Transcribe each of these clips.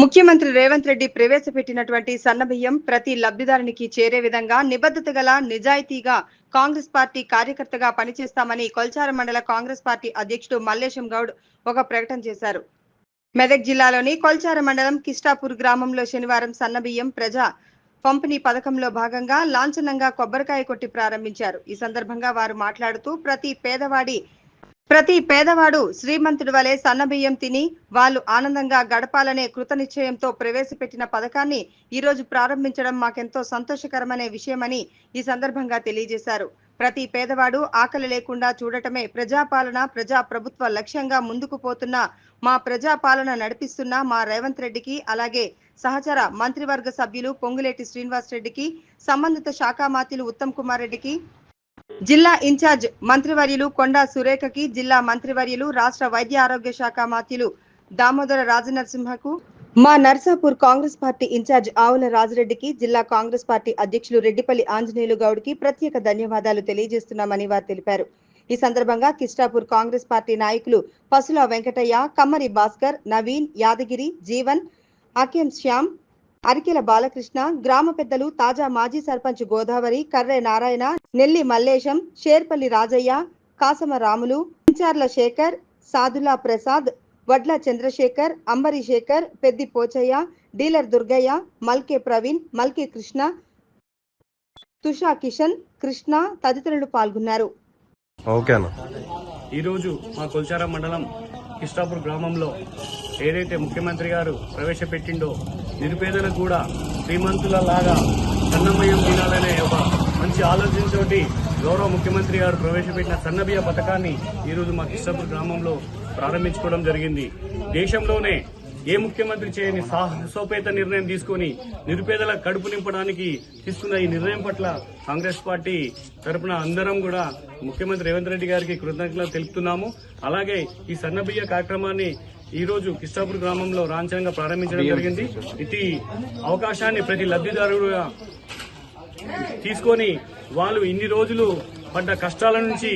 ముఖ్యమంత్రి రేవంత్ రెడ్డి ప్రవేశపెట్టినటువంటి సన్నబియ్యం ప్రతి లబ్ధిదారునికి చేరే విధంగా నిబద్ధత గల నిజాయితీగా కాంగ్రెస్ పార్టీ కార్యకర్తగా పనిచేస్తామని కొల్చార మండల కాంగ్రెస్ పార్టీ అధ్యక్షుడు మల్లేశం గౌడ్ ఒక ప్రకటన చేశారు. మెదక్ జిల్లాలోని కొల్చార మండలం కిష్టాపూర్ గ్రామంలో శనివారం సన్నబియ్యం ప్రజా పంపిణీ పథకంలో భాగంగా లాంఛనంగా కొబ్బరికాయ కొట్టి ప్రారంభించారు. ఈ సందర్భంగా వారు మాట్లాడుతూ ప్రతి పేదవాడు శ్రీమంతుడి వలె సన్నబియ్యం తిని వాళ్ళు ఆనందంగా గడపాలనే కృతనిశ్చయంతో ప్రవేశపెట్టిన పథకాన్ని ఈ రోజు ప్రారంభించడం మాకెంతో సంతోషకరమనే విషయమని ఈ సందర్భంగా తెలియజేశారు. ప్రతి పేదవాడు ఆకలి లేకుండా చూడటమే ప్రజాపాలన ప్రజా ప్రభుత్వ లక్ష్యంగా ముందుకు పోతున్న మా ప్రజాపాలన నడిపిస్తున్న మా రేవంత్ రెడ్డికి, అలాగే సహచర మంత్రివర్గ సభ్యులు పొంగులేటి శ్రీనివాస్ రెడ్డికి, సంబంధిత శాఖ మంత్రులు ఉత్తమ్ కుమార్ రెడ్డికి, జిల్లా ఇన్ఛార్జ్ మంత్రివర్యులు కొండా సురేఖకి, జిల్లా మంత్రివర్యులు రాష్ట్ర వైద్య ఆరోగ్య శాఖ మంత్రులు దామోదర రాజనరసింహకు, మా నర్సాపూర్ కాంగ్రెస్ పార్టీ ఇన్ఛార్జ్ ఆవుల రాజరెడ్డికి, జిల్లా కాంగ్రెస్ పార్టీ అధ్యక్షులు రెడ్డిపల్లి ఆంజనేయులు గౌడ్కి ప్రత్యేక ధన్యవాదాలు తెలియజేస్తున్నామని వారు తెలిపారు. ఈ సందర్భంగా కిష్టాపూర్ కాంగ్రెస్ పార్టీ నాయకులు పసుల వెంకటయ్య, కమ్మరి భాస్కర్, నవీన్, యాదగిరి, జీవన్, అకేం శ్యామ్, అరికెల బాలకృష్ణ, గ్రామ పెద్దలు తాజా మాజీ సర్పంచ్ గోదావరి, కర్రె నారాయణ, నెల్లి మల్లేశం, షేర్పల్లి రాజయ్య, కాసమ రాములు, ఇంచార్ల శేఖర్, సాదులా ప్రసాద్, వడ్ల చంద్రశేఖర్, అంబరి శేఖర్, పెద్ది పోచయ్య, డీలర్ దుర్గయ్య, మల్కే ప్రవీణ్, మల్కే కృష్ణ, తుషా కిషన్, కృష్ణ తదితరులు పాల్గొన్నారు. ఈరోజు మా కొల్చార మండలం కిష్టాపూర్ గ్రామంలో ఏదైతే ముఖ్యమంత్రి గారు ప్రవేశపెట్టిండో నిరుపేదలకు కూడా శ్రీమంతుల లాగా సన్నబియ్యం తినాలనే ఒక మంచి ఆలోచనతోటి గౌరవ ముఖ్యమంత్రి గారు ప్రవేశపెట్టిన సన్నబియ్య పథకాన్ని ఈరోజు మా కిష్టాపూర్ గ్రామంలో ప్రారంభించుకోవడం జరిగింది. దేశంలోనే ఏ ముఖ్యమంత్రి చేయని సాహసోపేత నిర్ణయం తీసుకుని నిరుపేదల కడుపు నింపడానికి తీసుకున్న ఈ నిర్ణయం పట్ల కాంగ్రెస్ పార్టీ తరఫున అందరం కూడా ముఖ్యమంత్రి రేవంత్ రెడ్డి గారికి కృతజ్ఞతలు తెలుపుతున్నాము. అలాగే ఈ సన్నబియ్య కార్యక్రమాన్ని ఈ రోజు కిష్టాపూర్ గ్రామంలో లాంఛనంగా ప్రారంభించడం జరిగింది. ఇది అవకాశాన్ని ప్రతి లబ్ధిదారుగా తీసుకొని వాళ్ళు ఇన్ని రోజులు పడ్డ కష్టాల నుంచి,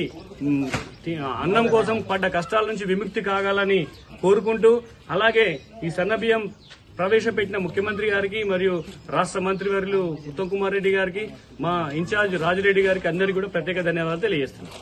అన్నం కోసం పడ్డ కష్టాల నుంచి విముక్తి కాగాలని కోరుకుంటూ, అలాగే ఈ సన్నబియ్యం ప్రవేశపెట్టిన ముఖ్యమంత్రి గారికి మరియు రాష్ట్ర మంత్రివర్యులు ఉత్తమ్ కుమార్ రెడ్డి గారికి, మా ఇన్ఛార్జ్ రాజిరెడ్డి గారికి అందరికీ కూడా ప్రత్యేక ధన్యవాదాలు తెలియజేస్తున్నాం.